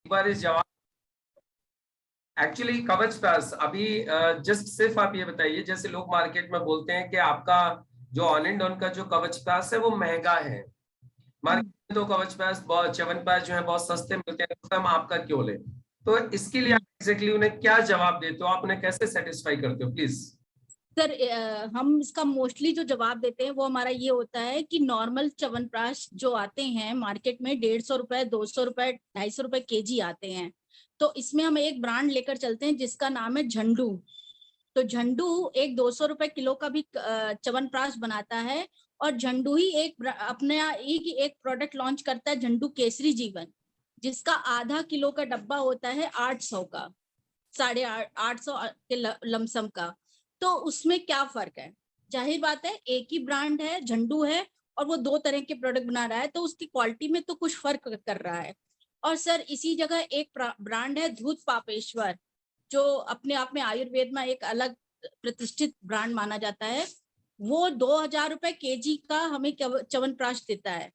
बार इस जवाब एक्चुअली कवच प्राश अभी जस्ट सिर्फ आप ये बताइए, जैसे लोग मार्केट में बोलते हैं कि आपका जो ऑन एंड ऑन का जो कवच प्राश है वो महंगा है, मार्केट में तो कवच प्राश बहुत च्यवनप्राश जो है बहुत सस्ते मिलते हैं, तो हम आपका क्यों लें? तो इसके लिए आप एग्जैक्टली उन्हें क्या जवाब देते हो, आप उन्हें कैसे सेटिस्फाई करते हो प्लीज? सर हम इसका मोस्टली जो जवाब देते हैं वो हमारा ये होता है कि नॉर्मल च्यवनप्राश जो आते हैं मार्केट में 150 रुपए, 200 रुपए, 250 रुपए केजी आते हैं। तो इसमें हम एक ब्रांड लेकर चलते हैं जिसका नाम है झंडू। तो झंडू एक 200 रुपए किलो का भी च्यवनप्राश बनाता है, और झंडू ही अपने ही एक प्रोडक्ट लॉन्च करता है, झंडू केसरी जीवन, जिसका आधा किलो का डब्बा होता है 800 का, 850 के लमसम का। तो उसमें क्या फर्क है? जाहिर बात है एक ही ब्रांड है, झंडू है, और वो 2 तरह के प्रोडक्ट बना रहा है, तो उसकी क्वालिटी में तो कुछ फर्क कर रहा है। और सर इसी जगह एक ब्रांड है धूत पापेश्वर, जो अपने आप में आयुर्वेद में एक अलग प्रतिष्ठित ब्रांड माना जाता है। वो 2000 रुपए केजी का हमें च्यवनप्राश देता है,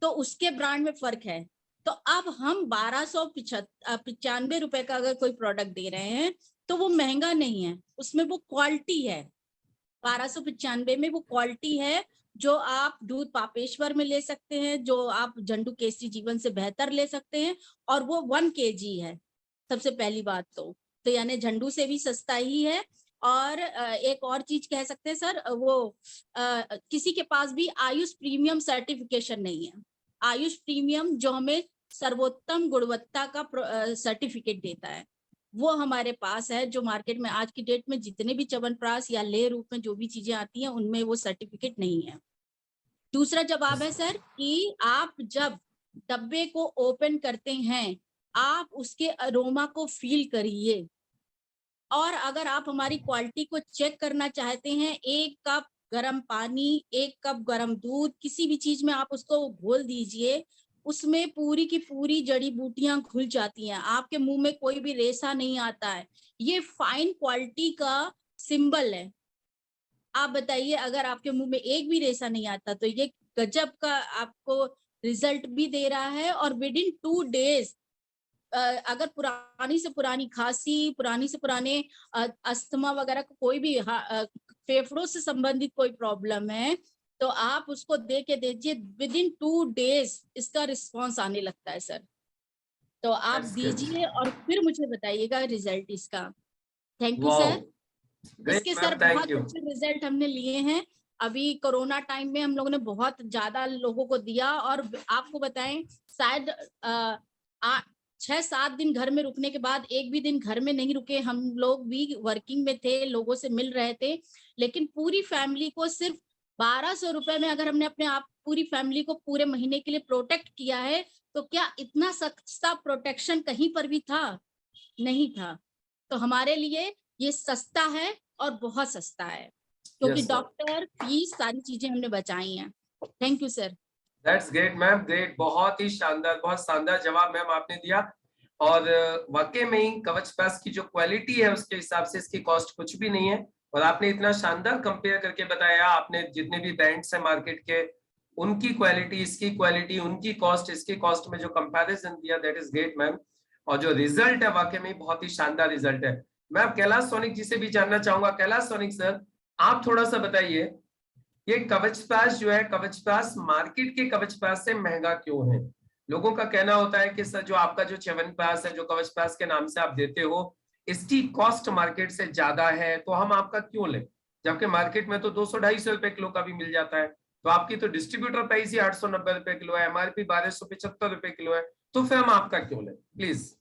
तो उसके ब्रांड में फर्क है। तो अब हम 1295 रुपए का अगर कोई प्रोडक्ट दे रहे हैं तो वो महंगा नहीं है, उसमें वो क्वालिटी है। 1295 में वो क्वालिटी है जो आप दूध पापेश्वर में ले सकते हैं, जो आप झंडू केसरी जीवन से बेहतर ले सकते हैं, और वो 1 केजी है। सबसे पहली बात तो यानी झंडू से भी सस्ता ही है। और एक और चीज कह सकते हैं सर, वो किसी के पास भी आयुष प्रीमियम सर्टिफिकेशन नहीं है। आयुष प्रीमियम जो हमें सर्वोत्तम गुणवत्ता का सर्टिफिकेट देता है, वो हमारे पास है। जो मार्केट में आज की डेट में जितने भी च्यवनप्राश या ले रूप में जो भी चीजें आती हैं उनमें वो सर्टिफिकेट नहीं है। दूसरा जवाब है सर कि आप जब डब्बे को ओपन करते हैं, आप उसके अरोमा को फील करिए। और अगर आप हमारी क्वालिटी को चेक करना चाहते हैं, 1 कप गर्म पानी, 1 कप गर्म दूध, किसी भी चीज में आप उसको घोल दीजिए, उसमें पूरी की पूरी जड़ी बूटियां घुल जाती हैं, आपके मुंह में कोई भी रेशा नहीं आता है। ये फाइन क्वालिटी का सिंबल है। आप बताइए, अगर आपके मुंह में एक भी रेशा नहीं आता तो ये गजब का आपको रिजल्ट भी दे रहा है। और विद इन 2 डेज अगर पुरानी से पुरानी खांसी, पुरानी से पुराने अस्थमा वगैरह को कोई भी फेफड़ों से संबंधित कोई प्रॉब्लम है, तो आप उसको दे के देखिए, विद इन 2 डेज इसका रिस्पॉन्स आने लगता है सर। तो आप दीजिए और फिर मुझे बताइएगा रिजल्ट इसका। Thank you sir. इसके सर बहुत अच्छे रिजल्ट हमने लिए हैं। अभी कोरोना टाइम में हम लोगों ने बहुत ज्यादा लोगों को दिया, और आपको बताएं शायद 6-7 दिन घर में रुकने के बाद एक भी दिन घर में नहीं रुके। हम लोग भी वर्किंग में थे, लोगों से मिल रहे थे, लेकिन पूरी फैमिली को सिर्फ 1200 रुपए में अगर हमने अपने आप पूरी फैमिली को पूरे महीने के लिए प्रोटेक्ट किया है, तो क्या इतना सस्ता प्रोटेक्शन कहीं पर भी था? नहीं था। तो हमारे लिए ये सस्ता है, और बहुत सस्ता है, क्योंकि डॉक्टर फीस सारी चीजें हमने बचाई हैं। Thank you sir. That's great ma'am, great, बहुत ही शानदार, बहुत शानदार जवाब मैम आपने दिया। और वाकई में ही कवच प्राश की जो क्वालिटी है उसके हिसाब से इसकी कॉस्ट कुछ भी नहीं है। और आपने इतना शानदार कंपेयर करके बताया, आपने जितने भी ब्रांड्स हैं मार्केट के उनकी क्वालिटी, इसकी क्वालिटी, उनकी कॉस्ट, इसकी कॉस्ट में जो कंपैरिजन दिया, दैट इज ग्रेट मैम। और जो रिजल्ट है वाकई में बहुत ही शानदार रिजल्ट है। मैं अब कैलाश सोनिक जी से भी जानना चाहूंगा। कैलाश सोनिक सर, आप थोड़ा सा बताइए, ये कवच प्राश जो है, कवच प्राश मार्केट के कवच प्राश से महंगा क्यों है? लोगों का कहना होता है कि सर जो आपका जो च्यवनप्राश है, जो कवच प्राश के नाम से आप देते हो, इसकी कॉस्ट मार्केट से ज्यादा है, तो हम आपका क्यों लें? जबकि मार्केट में तो 200-250 रुपए किलो का भी मिल जाता है। तो आपकी तो डिस्ट्रीब्यूटर प्राइस ही 890 रुपए किलो है, एमआरपी 1275 रुपए किलो है, तो फिर हम आपका क्यों लें प्लीज?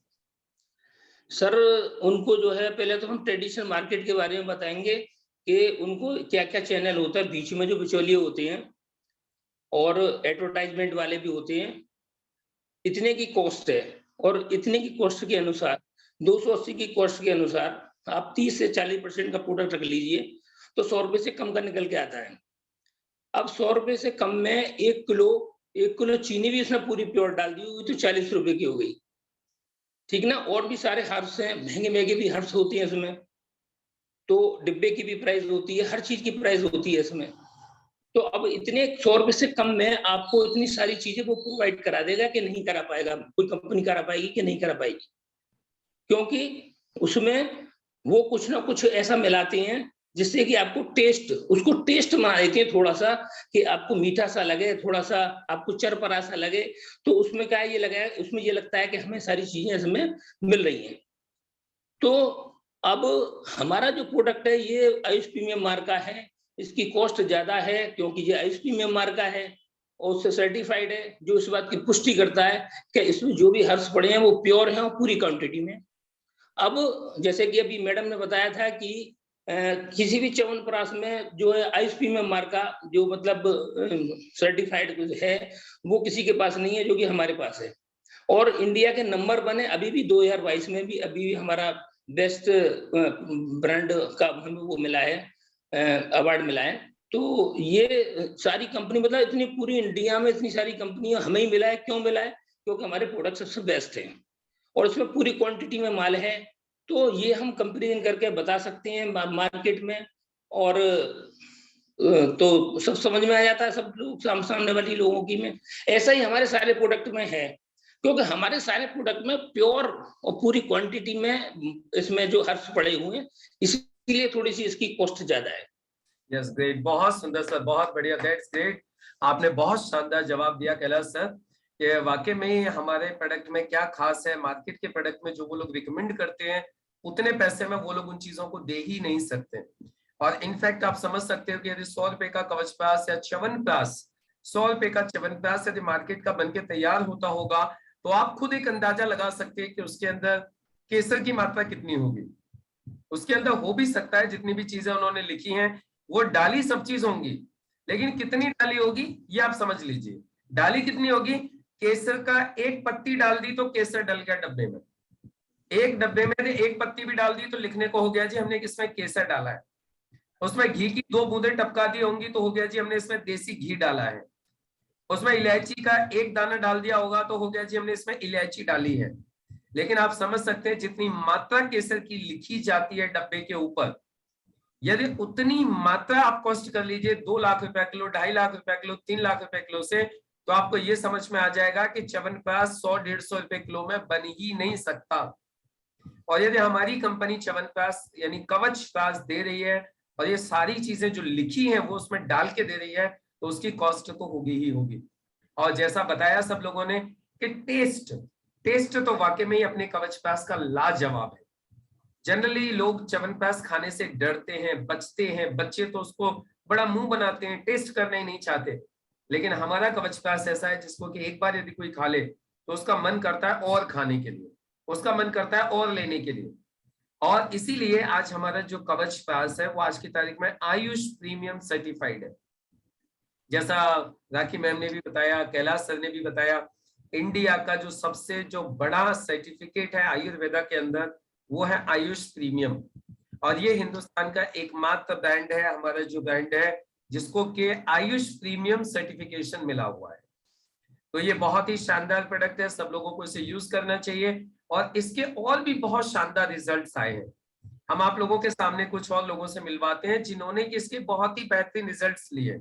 सर उनको जो है, पहले तो हम ट्रेडिशनल मार्केट के बारे में बताएंगे कि उनको क्या-क्या चैनल होता है, बीच में जो बिचौलिए होते हैं और एडवर्टाइजमेंट वाले भी होते हैं। इतने की कॉस्ट है, और इतने की कॉस्ट के अनुसार 280 की कॉस्ट के अनुसार आप 30 से 40% का प्रोडक्ट रख लीजिए, तो 100 रुपए से कम का निकल के आता है। अब 100 रुपए से कम में 1 किलो चीनी भी इसमें पूरी प्योर डाल दी हुई, तो 40 रुपए की हो गई। ठीक ना? और भी सारे हर्ब्स हैं, महंगे-महंगे भी हर्ब्स होती हैं इसमें। तो डिब्बे की भी प्राइस होती है, हर चीज की प्राइस होती है इसमें। तो अब इतने 100 रुपए से कम में आपको इतनी सारी चीजें वो प्रोवाइड करा देगा कि नहीं करा पाएगा, कोई कंपनी करा पाएगी कि नहीं करा पाएगी, क्योंकि उसमें वो कुछ ना कुछ ऐसा मिलाते हैं जिससे कि आपको उसको टेस्ट बना देते हैं थोड़ा सा, कि आपको मीठा सा लगे, थोड़ा सा आपको चरपरा सा लगे। तो उसमें क्या ये लगा, उसमें ये लगता है कि हमें सारी चीजें इसमें मिल रही हैं। तो अब हमारा जो प्रोडक्ट है ये आयुष प्रीमियम मार्का है, इसकी कॉस्ट ज्यादा है क्योंकि ये आयुष प्रीमियम मार्का है और उससे सर्टिफाइड है, जो इस बात की पुष्टि करता है कि इसमें जो भी हर्ब्स पड़े हैं वो प्योर हैं और पूरी क्वांटिटी में। अब जैसे कि अभी मैडम ने बताया था कि किसी भी च्यवनप्राश में जो है आयुष प्रीमियम मार्का जो मतलब सर्टिफाइड है वो किसी के पास नहीं है, जो कि हमारे पास है। और इंडिया के नंबर 1 है अभी भी 2022 में भी अभी हमारा बेस्ट ब्रांड का हमें वो मिला है, अवार्ड मिला है। तो ये सारी कंपनी मतलब इतनी पूरी इंडिया में इतनी सारी कंपनियां हमें ही मिला है। क्यों मिला है? क्योंकि हमारे प्रोडक्ट सबसे बेस्ट हैं और इसमें पूरी क्वांटिटी में माल है। तो ये हम कंपेरिजन करके बता सकते हैं मार्केट में, और तो सब समझ में आ जाता है सब लोग, सामने वाली लोगों की में। ऐसा ही हमारे सारे प्रोडक्ट में है, क्योंकि हमारे सारे प्रोडक्ट में प्योर और पूरी क्वांटिटी में इसमें जो हर्ब्स पड़े हुए हैं, इसीलिए थोड़ी सी इसकी कॉस्ट ज्यादा है। यस, ग्रेट, बहुत सुंदर सर, बहुत बढ़िया, दैट्स ग्रेट। आपने बहुत शानदार जवाब दिया कैलाश सर कि वाकई में हमारे प्रोडक्ट में क्या खास है। मार्केट के प्रोडक्ट में जो वो लोग रिकमेंड करते हैं उतने पैसे में वो लोग उन चीजों को दे ही नहीं सकते। और इनफैक्ट आप समझ सकते हो कि यदि 100 रुपए का कवचप्राश या च्यवनप्राश, 100 रुपए का च्यवनप्राश यदि मार्केट का बनके तैयार होता होगा तो आप खुद एक अंदाजा लगा सकते हैं कि उसके अंदर केसर की मात्रा कितनी होगी। उसके अंदर हो भी सकता है जितनी भी चीजें उन्होंने लिखी हैं वो डाली सब चीज होंगी, लेकिन कितनी डाली होगी ये आप समझ लीजिए। डाली कितनी होगी? केसर का एक पत्ती डाल दी तो केसर डल गया डब्बे में। एक डब्बे में एक पत्ती भी डाल दी तो लिखने को हो गया जी हमने इसमें केसर डाला है। उसमें घी की 2 बूंदें टपका दी होंगी तो हो गया जी हमने इसमें देसी घी डाला है। उसमें इलायची का एक दाना डाल दिया होगा तो हो गया जी हमने इसमें इलायची डाली है। लेकिन आप समझ सकते हैं जितनी मात्रा केसर की लिखी जाती है डब्बे के ऊपर, यदि उतनी मात्रा आप कॉस्ट कर लीजिए 2 लाख रुपए किलो, 2.5 लाख रुपए किलो, 3 लाख रुपए किलो से, तो आपको ये समझ में आ जाएगा कि च्यवनप्राश 100-150 रुपए किलो में बन ही नहीं सकता। और यदि हमारी कंपनी च्यवनप्राश यानी कवचप्राश दे रही है और ये सारी चीजें जो लिखी हैं वो उसमें डाल के दे रही है तो उसकी कॉस्ट तो होगी ही होगी। और जैसा बताया सब लोगों ने कि टेस्ट तो वाकई में ही अपने कवचप्राश का लाजवाब है। जनरली लोग च्यवनप्राश खाने से डरते हैं, बचते हैं, बच्चे तो उसको बड़ा मुंह बनाते हैं, टेस्ट करना ही नहीं चाहते। लेकिन हमारा कवचप्राश ऐसा है जिसको कि एक बार यदि कोई खा ले तो उसका मन करता है और खाने के लिए, उसका मन करता है और लेने के लिए। और इसीलिए आज हमारा जो कवचप्राश है वो आज की तारीख में आयुष प्रीमियम सर्टिफाइड है। जैसा राखी मैम ने भी बताया, कैलाश सर ने भी बताया, इंडिया का जो सबसे जो बड़ा सर्टिफिकेट है आयुर्वेदा के अंदर वो है आयुष प्रीमियम। और ये हिंदुस्तान का एकमात्र ब्रांड है, हमारा जो ब्रांड है जिसको कि आयुष प्रीमियम सर्टिफिकेशन मिला हुआ है। तो ये बहुत ही शानदार प्रोडक्ट है, सब लोगों को इसे यूज करना चाहिए। और इसके और भी बहुत शानदार रिजल्ट्स आए हैं। हम आप लोगों के सामने कुछ और लोगों से मिलवाते हैं जिन्होंने इसके बहुत ही बेहतरीन रिजल्ट्स लिए,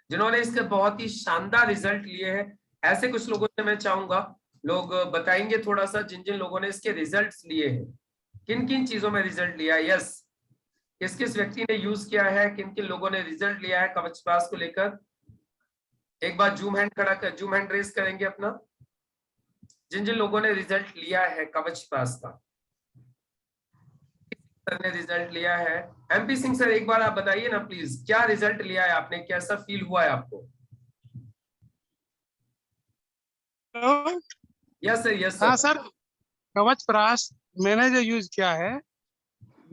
जिन्होंने इसके बहुत ही शानदार रिजल्ट लिए हैं। ऐसे कुछ लोगों से मैं चाहूंगा लोग बताएंगे थोड़ा सा जिन जिन लोगों ने इसके रिजल्ट्स लिए हैं, किन किन चीजों में रिजल्ट लिया है। यस, किस किस व्यक्ति ने यूज किया है, किन किन लोगों ने रिजल्ट लिया है कवचप्राश को लेकर। एक बार जूम हैंड रेस करेंगे अपना, जिन जिन लोगों ने रिजल्ट लिया है कवचप्राश का, सर ने रिजल्ट लिया है। एमपी सिंह सर एक बार आप बताइए ना प्लीज, क्या रिजल्ट लिया है आपने, कैसा फील हुआ है आपको? Yes sir, yes sir. हाँ सर, कवचप्राश मैंने जो यूज किया है,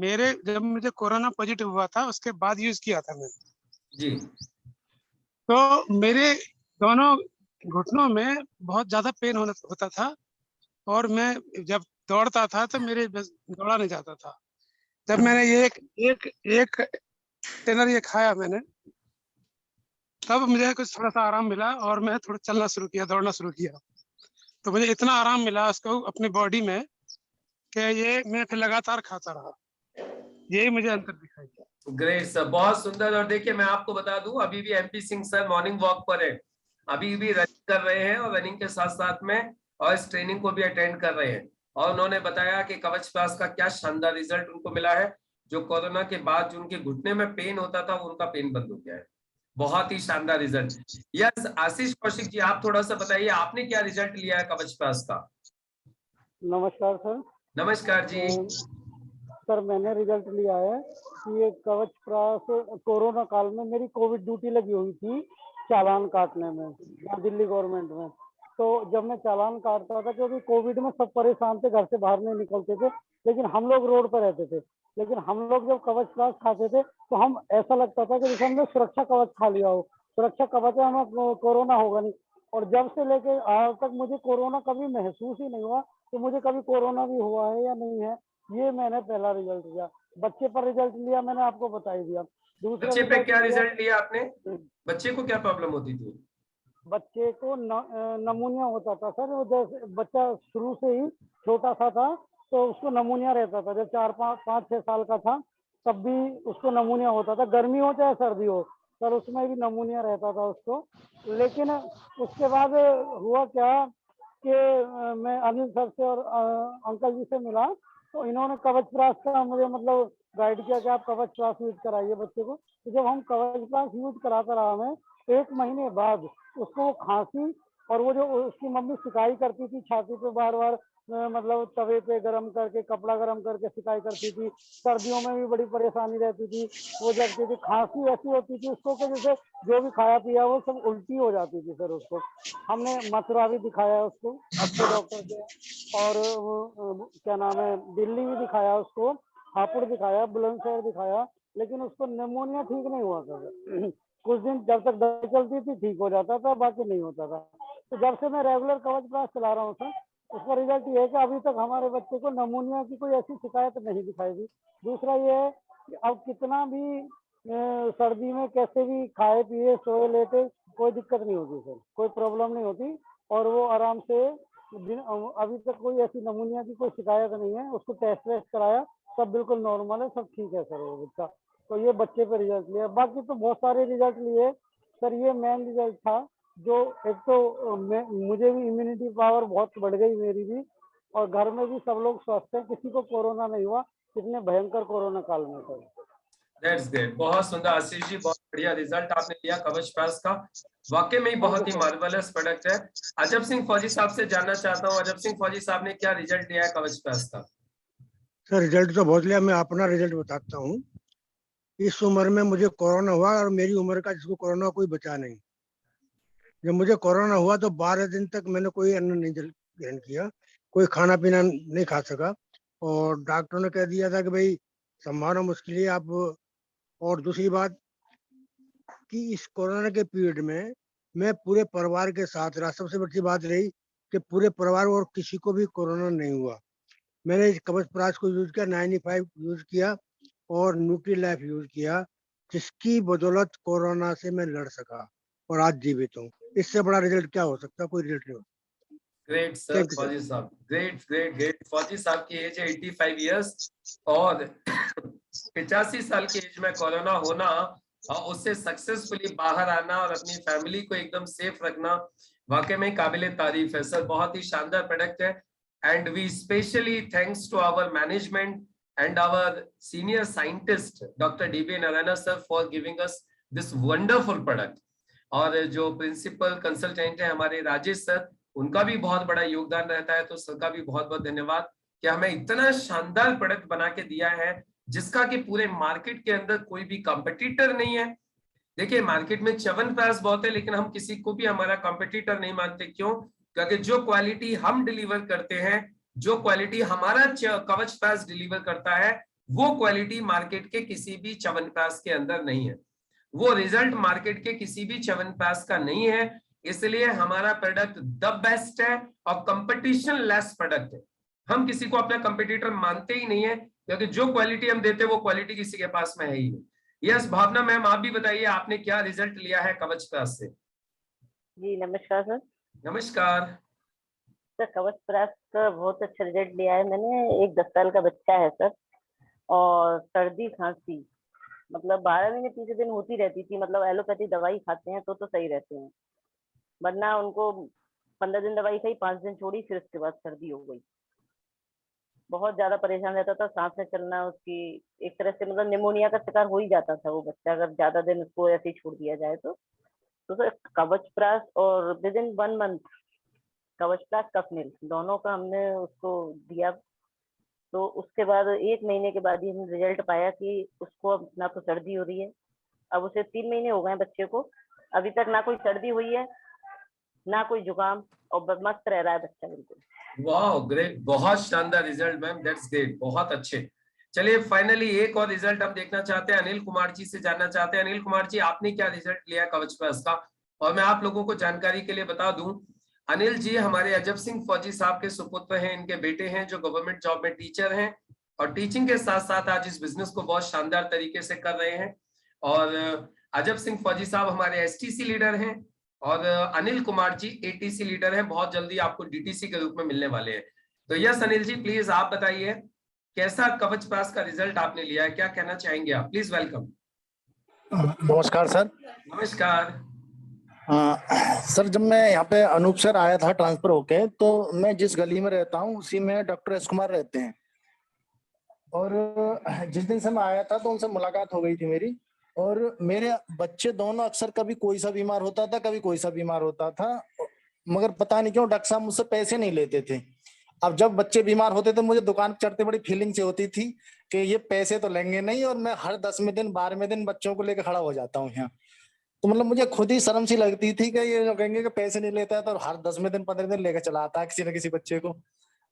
मेरे जब मुझे कोरोना पॉजिटिव हुआ था उसके बाद यूज किया था मैंने जी। तो मेरे दोनों घुटनों में बहुत ज्यादा पेन होता था और मैं जब दौड़ता था तो मेरे दौड़ा नहीं जाता था। जब मैंने ये एक टेनर ये खाया मैंने, तब मुझे कुछ थोड़ा सा आराम मिला और मैं थोड़ा चलना शुरू किया, दौड़ना शुरू किया। तो मुझे इतना आराम मिला उसको अपनी बॉडी में कि ये मैं फिर लगातार खाता रहा। यही मुझे अंतर दिखाई दिया। ग्रेट सर, बहुत सुंदर। और देखिए मैं आपको बता दूं, अभी भी MP Singh sir morning walk पर है, अभी भी रनिंग कर रहे हैं और रनिंग के साथ साथ में और इस ट्रेनिंग को भी अटेंड कर रहे हैं। और उन्होंने बताया कि कवच प्रास का क्या शानदार रिजल्ट उनको मिला है। जो कोरोना के बाद जो उनके घुटने में पेन होता था, वो उनका पेन बंद हो गया है। बहुत ही शानदार रिजल्ट। यस आशीष कौशिक जी, आप थोड़ा सा बताइए आपने क्या रिजल्ट लिया है कवच प्रास का। नमस्कार सर। नमस्कार जी। सर मैंने रिजल्ट लिया है कि ये कवच प्रास कोरोना काल में मेरी कोविड ड्यूटी लगी हुई थी चालान काटने में यहाँ दिल्ली गवर्नमेंट में। तो जब मैं चालान काटता था, क्योंकि कोविड में सब परेशान थे, घर से बाहर नहीं निकलते थे, लेकिन हम लोग रोड पर रहते थे। लेकिन हम लोग जब कवच प्रास खाते थे तो हम ऐसा लगता था कि जैसे हमने सुरक्षा कवच खा लिया हो, सुरक्षा कवच है, हमें कोरोना होगा नहीं। और जब से लेके आज तक मुझे कोरोना कभी महसूस ही नहीं हुआ कि मुझे कभी कोरोना भी हुआ है या नहीं है। ये मैंने पहला रिजल्ट लिया। बच्चे पर रिजल्ट लिया, मैंने आपको बता ही दिया। दूसरा बच्चे पे क्या लिया, रिजल्ट लिया आपने? बच्चे को क्या प्रॉब्लम होती थी? बच्चे को नमूनिया होता था सर। वो जैसे बच्चा शुरू से ही छोटा सा था तो उसको नमूनिया रहता था। जब 4-5-6 साल का था तब भी उसको नमूनिया होता था, गर्मी हो चाहे सर्दी हो सर, उसमें भी नमूनिया रहता था उसको। लेकिन उसके बाद हुआ क्या कि मैं अनिल सर से और अंकल जी से मिला, तो इन्होंने कवच प्रास का मुझे मतलब गाइड किया कि आप कवच प्रास यूज कराइए बच्चे को। तो जब हम कवच प्रास यूज कराता रहा, मैं 1 महीने बाद उसको वो खांसी और वो जो उसकी मम्मी सिकाई करती थी छाती पे बार बार, मतलब तवे पे गरम करके, कपड़ा गरम करके सिकाई करती थी। सर्दियों में भी बड़ी परेशानी रहती थी, वो जगती थी, खांसी ऐसी होती थी उसको कि जैसे जो भी खाया पिया वो सब उल्टी हो जाती थी सर उसको। हमने मथुरा भी दिखाया उसको अच्छे डॉक्टर से, और क्या नाम है, दिल्ली भी दिखाया उसको, हापुड़ दिखाया, बुलंदशहर दिखाया, लेकिन उसको निमोनिया ठीक नहीं हुआ सर। कुछ दिन जब तक दवाई चलती थी ठीक हो जाता था, बाकी नहीं होता था। तो जब से मैं रेगुलर कवच प्रास चला रहा हूँ सर, उसका रिजल्ट ये है कि अभी तक हमारे बच्चे को नमूनिया की कोई ऐसी शिकायत नहीं दिखाई दी। दूसरा ये है कि अब कितना भी सर्दी में कैसे भी खाए पिए सोए लेटे कोई दिक्कत नहीं होती सर, कोई प्रॉब्लम नहीं होती। और वो आराम से अभी तक कोई ऐसी नमूनिया की कोई शिकायत नहीं है। उसको टेस्ट वेस्ट कराया, सब बिल्कुल नॉर्मल है, सब ठीक है सर वो बच्चा। तो ये बच्चे पे रिजल्ट लिया, बाकी तो बहुत सारे रिजल्ट लिए सर। ये मेन रिजल्ट था जो एक तो मुझे भी इम्यूनिटी पावर बहुत बढ़ गई मेरी भी, और घर में भी सब लोग स्वस्थ हैं, किसी को कोरोना नहीं हुआ इतने भयंकर कोरोना काल में सर। दैट्स ग्रेट, बहुत सुंदर आशीष जी, बहुत बढ़िया रिजल्ट आपने लिया कवच प्रास का। वाकई में ही बहुत ही मार्वेलस प्रोडक्ट है। अजब सिंह फौजी साहब से जानना चाहता हूँ, अजब सिंह फौजी साहब ने क्या रिजल्ट लिया है कवच प्रास का? सर रिजल्ट तो बहुत लिया, मैं अपना रिजल्ट बताता हूँ। इस उम्र में मुझे कोरोना हुआ और मेरी उम्र का जिसको कोरोना कोई बचा नहीं। जब मुझे कोरोना हुआ तो 12 दिन तक मैंने कोई अन्न नहीं ग्रहण किया, कोई खाना पीना नहीं खा सका, और डॉक्टर ने कह दिया था कि भाई संभालना मुश्किल है आप। और दूसरी बात कि इस कोरोना के पीरियड में मैं पूरे परिवार के साथ रहा। सबसे बड़ी बात रही कि पूरे परिवार और किसी को भी कोरोना नहीं हुआ। मैंने इस कवच प्रास को यूज किया, 95 यूज किया और न्यूट्री लाइफ यूज किया, जिसकी बदौलत कोरोना से मैं लड़ सका और आज जीवित हूँ। इससे बड़ा रिजल्ट क्या हो सकता? कोई रिजल्ट नहीं हो। ग्रेट सर फौजी साहब, ग्रेट ग्रेट ग्रेट। फौजी साहब की एज है 85 इयर्स और 85 साल की एज में कोरोना होना और उससे सक्सेसफुली बाहर आना और अपनी फैमिली को एकदम सेफ रखना वाकई में काबिले तारीफ है सर। बहुत ही शानदार प्रोडक्ट है and we specially thanks to our management and our senior scientist Dr. D.B. Narayana sir for giving us this wonderful product। और जो प्रिंसिपल कंसल्टेंट है हमारे राजेश सर, उनका भी बहुत बड़ा योगदान रहता है, तो सर का भी बहुत बहुत धन्यवाद कि हमें इतना शानदार प्रोडक्ट बना के दिया है जिसका कि पूरे मार्केट के अंदर कोई भी कंपटीटर नहीं है। देखिए मार्केट में च्यवनप्राश बहुत है, लेकिन हम किसी को भी हमारा कंपटीटर नहीं मानते। क्यों? क्योंकि जो क्वालिटी हम डिलीवर करते हैं, जो क्वालिटी हमारा कवच प्राश डिलीवर करता है, वो क्वालिटी मार्केट के किसी भी च्यवनप्राश के अंदर नहीं है, वो रिजल्ट मार्केट के किसी भी च्यवनप्राश का नहीं है। इसलिए हमारा प्रोडक्ट द बेस्ट है और कंपटीशन लेस प्रोडक्ट है। हम किसी को अपना कंपटीटर मानते ही नहीं है, क्योंकि जो क्वालिटी हम देते हैं वो क्वालिटी किसी के पास में है ही नहीं। यस भावना मैम, आप भी बताइए आपने क्या रिजल्ट लिया है कवच प्राश से? जी नमस्कार सर। नमस्कार सर कवच प्राश का बहुत अच्छा रिजल्ट लिया है मैंने। एक 10 साल का बच्चा है सर, और सर्दी खांसी मतलब 12 महीने 30 दिन होती रहती थी, मतलब एलोपैथी दवाई खाते हैं तो सही रहते हैं, वरना उनको 15 दिन दवाई खाई, 5 दिन छोड़ी, फिर उसके बाद सर्दी हो गई। बहुत ज्यादा परेशान रहता था, सांस में चलना उसकी एक तरह से मतलब निमोनिया का शिकार हो ही जाता था वो बच्चा, अगर ज्यादा दिन उसको ऐसे ही छोड़ दिया जाए तो सर कवचप्राश और विद इन 1 मंथ कवचप्राश कफनिल दोनों का हमने उसको दिया। तो उसके बाद 1 महीने के बाद ही हमने रिजल्ट पाया कि उसको अब ना तो सर्दी हो रही है, अब उसे 3 महीने हो गए हैं बच्चे को, अभी तक ना कोई सर्दी हुई है ना कोई जुकाम, और मस्त रह रहा है बच्चा बिल्कुल। वाह ग्रेट, बहुत शानदार रिजल्ट मैम, दैट्स ग्रेट, बहुत अच्छे। चलिए फाइनली एक और रिजल्ट हम देखना चाहते हैं, अनिल कुमार जी से जानना चाहते हैं। अनिल कुमार जी, आपने क्या रिजल्ट लिया कवचप्राश का? और मैं आप लोगों को जानकारी के लिए बता दूं, अनिल जी हमारे अजब सिंह फौजी साहब के सुपुत्र हैं, इनके बेटे हैं जो गवर्नमेंट जॉब में टीचर हैं, और टीचिंग के साथ साथ आज इस बिजनेस को बहुत शानदार तरीके से कर रहे हैं। और अजब सिंह फौजी साहब हमारे एसटीसी लीडर हैं, और अनिल कुमार जी एटीसी लीडर हैं, बहुत जल्दी आपको डीटीसी के रूप में मिलने वाले हैं। तो यस अनिल जी, प्लीज आप बताइए कैसा कवचप्राश का रिजल्ट आपने लिया है, क्या कहना चाहेंगे आप? Please welcome. नमस्कार सर। नमस्कार। सर, जब मैं यहाँ पे अनूप सर आया था ट्रांसफर होके, तो मैं जिस गली में रहता हूँ उसी में डॉक्टर एस कुमार रहते हैं, और जिस दिन से मैं आया था तो उनसे मुलाकात हो गई थी मेरी। और मेरे बच्चे दोनों अक्सर कभी कोई सा बीमार होता था, कभी कोई सा बीमार होता था, मगर पता नहीं क्यों डॉक्टर साहब मुझसे पैसे नहीं लेते थे। अब जब बच्चे बीमार होते थे मुझे दुकान पर चढ़ते बड़ी फीलिंग से होती थी कि ये पैसे तो लेंगे नहीं, और मैं हर 10वें दिन 12वें दिन बच्चों को लेकर खड़ा हो जाता हूँ यहाँ। तो मतलब मुझे खुद ही शर्म सी लगती थी कि ये जो कहेंगे कि पैसे नहीं लेता है, तो हर 10वें दिन 15वें दिन लेकर चला आता है किसी न किसी बच्चे को।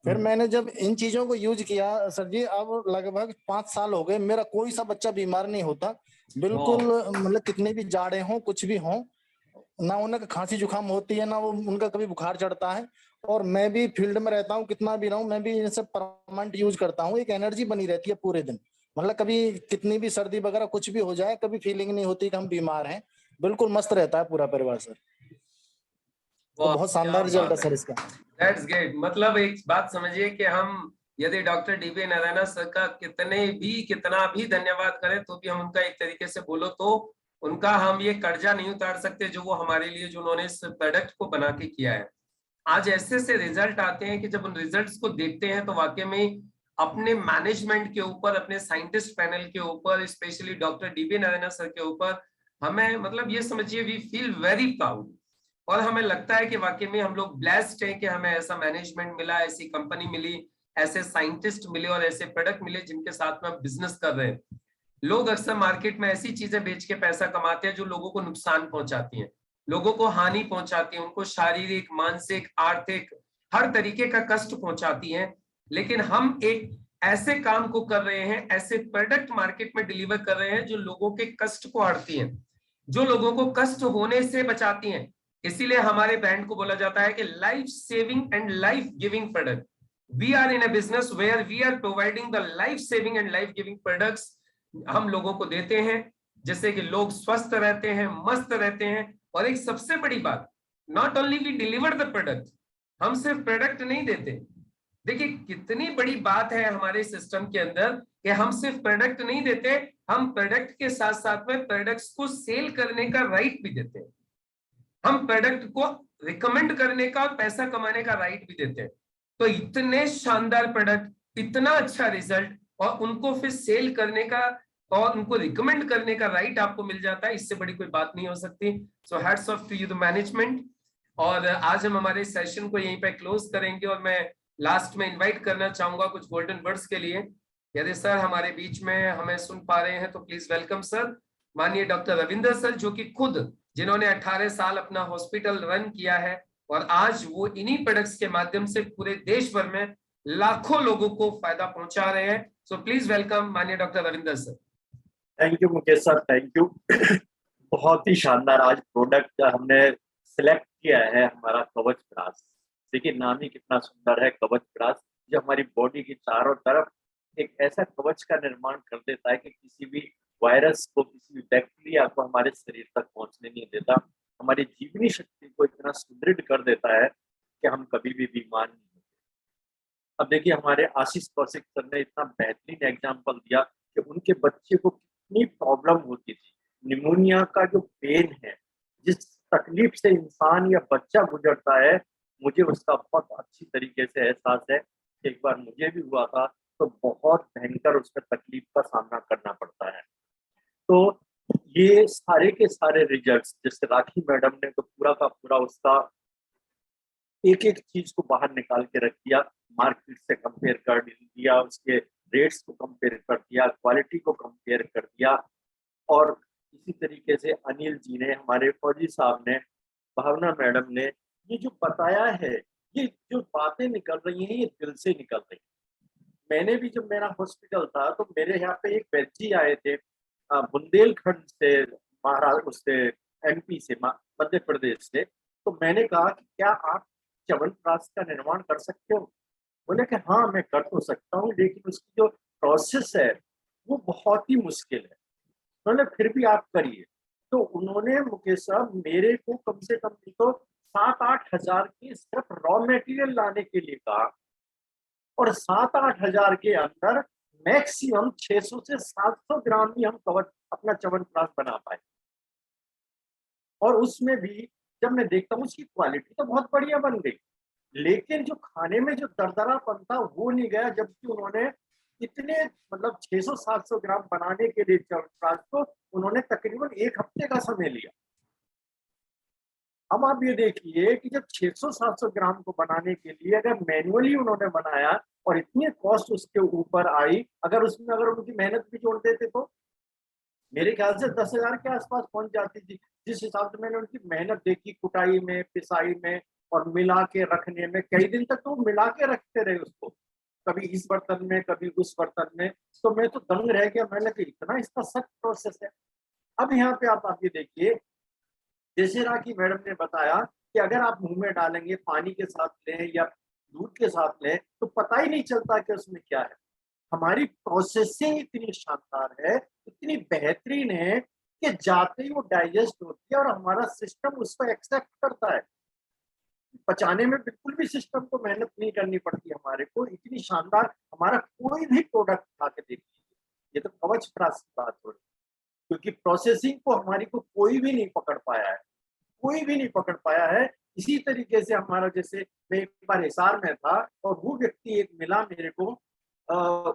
फिर मैंने जब इन चीजों को यूज किया सर जी, अब लगभग 5 साल हो गए, मेरा कोई सा बच्चा बीमार नहीं होता बिल्कुल। मतलब कितने भी जाड़े हों कुछ भी हों, ना उन्हें खांसी जुकाम होती है, ना वो उनका कभी बुखार चढ़ता है। और मैं भी फील्ड में रहता हूँ, कितना भी रहूं, मैं भी इनसे परमानेंट यूज करता हूँ। एक एनर्जी बनी रहती है पूरे दिन, मतलब कभी कितनी भी सर्दी वगैरह कुछ भी हो जाए, कभी फीलिंग नहीं होती कि हम बीमार हैं, बिल्कुल मस्त रहता है पूरा परिवार सर। तो बहुत शानदार रिजल्ट है सर इसका। That's great. मतलब एक बात समझिए कि हम यदि डॉक्टर डीबी नारायण सर का कितना भी धन्यवाद करें तो भी हम उनका एक तरीके से बोलो तो उनका हम ये कर्जा नहीं उतार सकते जो वो हमारे लिए, जो उन्होंने इस प्रोडक्ट को बना के किया है। आज ऐसे से रिजल्ट आते हैं कि जब उन रिजल्ट्स को देखते हैं तो वाकई में अपने मैनेजमेंट के ऊपर, अपने साइंटिस्ट पैनल के ऊपर, specially doctor dB Narayan sir के ऊपर हमें मतलब ये समझिए वी फील वेरी प्राउड। और हमें लगता है कि वाकई में हम लोग ब्लेस्ड हैं कि हमें ऐसा मैनेजमेंट मिला, ऐसी कंपनी मिली, ऐसे साइंटिस्ट मिले और ऐसे प्रोडक्ट मिले जिनके साथ में हम बिजनेस कर रहे हैं। लोग अक्सर मार्केट में ऐसी चीजें बेच के पैसा कमाते हैं जो लोगों को नुकसान पहुंचाती हैं, लोगों को हानि पहुंचाती हैं, उनको शारीरिक, मानसिक, आर्थिक हर तरीके का कष्ट पहुंचाती हैं। लेकिन हम एक ऐसे काम को कर रहे हैं, ऐसे प्रोडक्ट मार्केट में डिलीवर कर रहे हैं जो लोगों के कष्ट को हरती हैं, जो लोगों को कष्ट होने से बचाती हैं। इसीलिए हमारे ब्रांड को बोला जाता है कि life saving and life giving product. We are in a business where we are providing the life saving and life giving products हम लोगों को देते हैं, जिससे कि लोग स्वस्थ रहते हैं, मस्त रहते हैं। और एक सबसे बड़ी बात, not only we deliver the product, हम सिर्फ प्रोडक्ट नहीं देते। देखिए कितनी बड़ी बात है हमारे सिस्टम के अंदर कि हम सिर्फ प्रोडक्ट नहीं देते, हम प्रोडक्ट के साथ साथ में प्रोडक्ट्स को सेल करने का राइट भी देते हैं, हम प्रोडक्ट को रिकमेंड करने का और पैसा कमाने का राइट भी देते हैं। तो इतने शानदार प्रोडक्ट, इतना अच्छा रिजल्ट, और उनको फिर सेल करने का और उनको रिकमेंड करने का राइट आपको मिल जाता है, इससे बड़ी कोई बात नहीं हो सकती। So hats off to you the management. और आज हम हमारे सेशन को यहीं पे क्लोज करेंगे, और मैं लास्ट में इनवाइट करना चाहूंगा कुछ गोल्डन वर्ड्स के लिए। यदि सर हमारे बीच में हमें सुन पा रहे हैं तो प्लीज वेलकम सर। माननीय डॉक्टर रविंदर सर, जो कि खुद जिन्होंने 18 साल अपना हॉस्पिटल रन किया है, और आज वो इन्हीं प्रोडक्ट्स के माध्यम से पूरे देश भर में लाखों लोगों को फायदा पहुंचा रहे हैं। सो प्लीज वेलकम माननीय doctor Ravinder sir. Thank you Mukesh sir, thank you. बहुत ही शानदार आज प्रोडक्ट हमने सिलेक्ट किया है, हमारा कवचप्राश। देखिए नाम ही कितना सुंदर है, कवचप्राश, जो हमारी बॉडी की चारों तरफ एक ऐसा कवच का निर्माण कर देता है कि किसी भी वायरस को, किसी भी बैक्टीरिया को हमारे शरीर तक पहुंचने नहीं देता। हमारी जीवनी शक्ति को इतना सुदृढ़ कर देता है कि हम कभी भी बीमार नहीं होते। अब देखिए हमारे आशीष कौशिक सर ने इतना बेहतरीन एग्जाम्पल दिया कि उनके बच्चे को कितनी प्रॉब्लम होती थी, निमोनिया का जो पेन है, जिस तकलीफ से इंसान या बच्चा गुजरता है, मुझे उसका बहुत अच्छी तरीके से एहसास है। एक बार मुझे भी हुआ था, तो बहुत भयंकर उसमें तकलीफ का सामना करना पड़ता है। तो ये सारे के सारे रिजल्ट्स, जैसे राखी मैडम ने तो पूरा का पूरा उसका एक-एक चीज को बाहर निकाल के रख दिया, मार्केट से कंपेयर कर दिया, उसके रेट्स को कंपेयर कर दिया, क्वालिटी को कंपेयर कर दिया। और इसी तरीके से अनिल जी ने, हमारे फौजी साहब ने, भावना मैडम ने ये जो बताया है, ये जो बातें निकल रही हैं, ये दिल से निकल रही हैं। मैंने भी, जब मेरा हॉस्पिटल था, तो मेरे यहाँ पे एक व्यक्ति आए थे बुंदेलखंड से, महाराष्ट्र से, एमपी से, मध्य प्रदेश से। तो मैंने कहा कि क्या आप च्यवनप्राश का निर्माण कर सकते हो? बोले कि हाँ, मैं कर तो सकता हूँ, लेकिन उसकी जो प्रोसेस है वो बहुत ही मुश्किल है। उन्होंने फिर भी आप करिए। तो उन्होंने मुकेश साहब मेरे को कम से कम भी तो 7-8 हजार की सिर्फ रॉ मटेरियल लाने के लिए कहा, और 7-8 हजार के अंदर मैक्सिमम 600 से 700 ग्राम ही हम कवच अपना च्यवनप्राश बना पाए। और उसमें भी जब मैं देखता हूँ, उसकी क्वालिटी तो बहुत बढ़िया बन गई, लेकिन जो खाने में जो दरदरापन था वो नहीं गया। जबकि उन्होंने इतने, मतलब 600-700 ग्राम बनाने के लिए च्यवनप्राश को उन्होंने तकरीबन 1 हफ्ते का समय लिया। अब आप ये देखिए कि जब 600-700 ग्राम को बनाने के लिए अगर मैन्युअली उन्होंने बनाया और इतनी कॉस्ट उसके ऊपर आई, अगर उसमें अगर उनकी मेहनत भी जोड़ देते तो मेरे ख्याल से 10,000 के आसपास पहुंच जाती थी। जिस हिसाब से मैंने उनकी मेहनत देखी, कुटाई में, पिसाई में और मिला के रखने में, कई दिन तक तो मिला के रखते रहे उसको, कभी इस बर्तन में, कभी उस बर्तन में। तो मैं तो दंग रह गया, मैंने कहा इतना इसका सख्त प्रोसेस है। अब यहाँ पे आप ये देखिए, जैसे राखी मैडम ने बताया कि अगर आप मुंह में डालेंगे, पानी के साथ लें या दूध के साथ लें, तो पता ही नहीं चलता कि उसमें क्या है। हमारी प्रोसेसिंग इतनी शानदार है, इतनी बेहतरीन है कि जाते ही वो डाइजेस्ट होती है और हमारा सिस्टम उसको एक्सेप्ट करता है। पचाने में बिल्कुल भी सिस्टम को मेहनत नहीं करनी पड़ती हमारे को। इतनी शानदार हमारा कोई भी प्रोडक्ट खा के देख लीजिए, ये तो कवचप्राश की बात हो रही है, क्योंकि प्रोसेसिंग को हमारी को कोई भी नहीं पकड़ पाया है, कोई भी नहीं पकड़ पाया है। इसी तरीके से हमारा, जैसे मैं एक बार हिसार में था और वो व्यक्ति एक मिला मेरे को,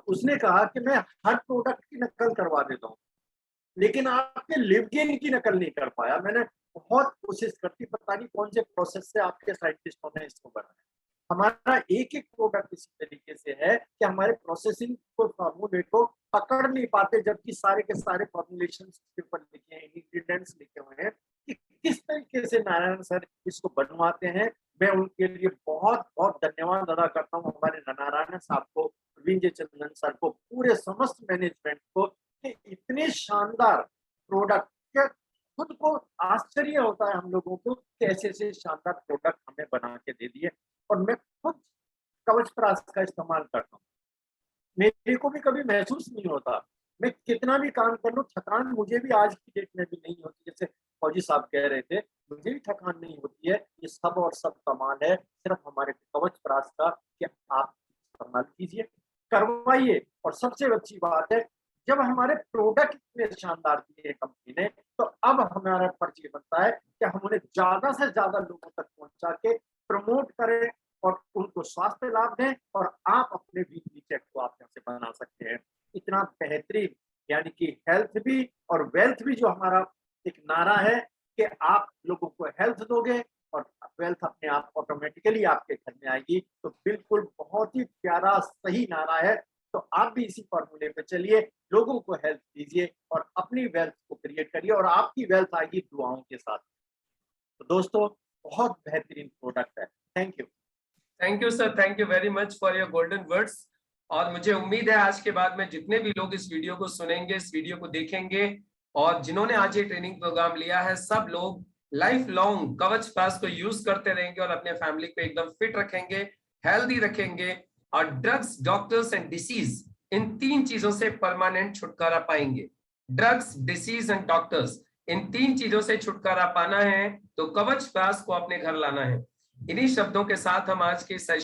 उसने कहा कि मैं हर प्रोडक्ट की नकल करवा देता हूँ, लेकिन आपके लिवगेन की नकल नहीं कर पाया। मैंने बहुत कोशिश करती, पता नहीं कौन से प्रोसेस से आपके साइंटिस्टों ने इसको बनाया। हमारा एक एक प्रोडक्ट इसी तरीके से है कि हमारे प्रोसेसिंग को, फार्मूले को पकड़ नहीं पाते, जबकि सारे के सारे फॉर्मुलेशन के ऊपर लिखे हैं, इंग्रेडिएंट्स लिखे हुए हैं कि किस तरीके से नारायण सर इसको बनवाते हैं। मैं उनके लिए बहुत बहुत धन्यवाद अदा करता हूँ, हमारे नारायण साहब को, विजय चंदन सर को, पूरे समस्त मैनेजमेंट को, कि इतने शानदार प्रोडक्ट के खुद को आश्चर्य होता है हम लोगों को कि ऐसे ऐसे शानदार प्रोडक्ट हमें बना के दे दिए। और मैं खुद कवचप्राश का इस्तेमाल करता हूँ, मेरे को भी कभी महसूस नहीं होता। मैं कितना भी काम कर लूँ, थकान मुझे भी आज की डेट में भी नहीं होती। जैसे फौजी साहब कह रहे थे, मुझे भी थकान नहीं होती है। ये सब और सब कमाल है सिर्फ हमारे कवचप्राश का, कि आप इस्तेमाल कीजिए, करवाइए। और सबसे अच्छी बात है, जब हमारे प्रोडक्ट इतने शानदार दिए कंपनी ने, तो अब हमारा फर्ज ये बनता है कि हम उन्हें ज्यादा से ज्यादा लोगों तक पहुंचा के प्रमोट करें और उनको स्वास्थ्य लाभ दें, और आप अपने वीकली चेक को आप यहाँ से बना सकते हैं। इतना बेहतरीन, यानी कि हेल्थ भी और वेल्थ भी, जो हमारा एक नारा है कि आप लोगों को हेल्थ दोगे और वेल्थ अपने आप ऑटोमेटिकली आपके घर में आएगी। तो बिल्कुल बहुत ही प्यारा सही नारा है। तो आप भी इसी फॉर्मूले पे चलिए, लोगों को हेल्थ दीजिए और अपनी वेल्थ को क्रिएट करिए, और आपकी वेल्थ आएगी दुआओं के साथ। तो दोस्तों, बहुत बेहतरीन प्रोडक्ट है। Thank you sir, thank you very much for your golden words. और मुझे उम्मीद है आज के बाद में जितने भी लोग इस वीडियो को सुनेंगे, इस वीडियो को देखेंगे, और जिन्होंने आज ये ट्रेनिंग प्रोग्राम लिया है, सब लोग लाइफ लॉन्ग कवचप्राश को यूज करते रहेंगे और अपने फैमिली को एकदम फिट रखेंगे, हेल्दी रखेंगे, और ड्रग्स, डॉक्टर्स एंड डिसीज, इन 3 चीजों से परमानेंट छुटकारा पाएंगे। ड्रग्स, डिसीज एंड डॉक्टर्स, इन 3 चीजों से छुटकारा पाना है तो कवचप्राश को अपने घर लाना है। इन्हीं शब्दों के साथ हम आज के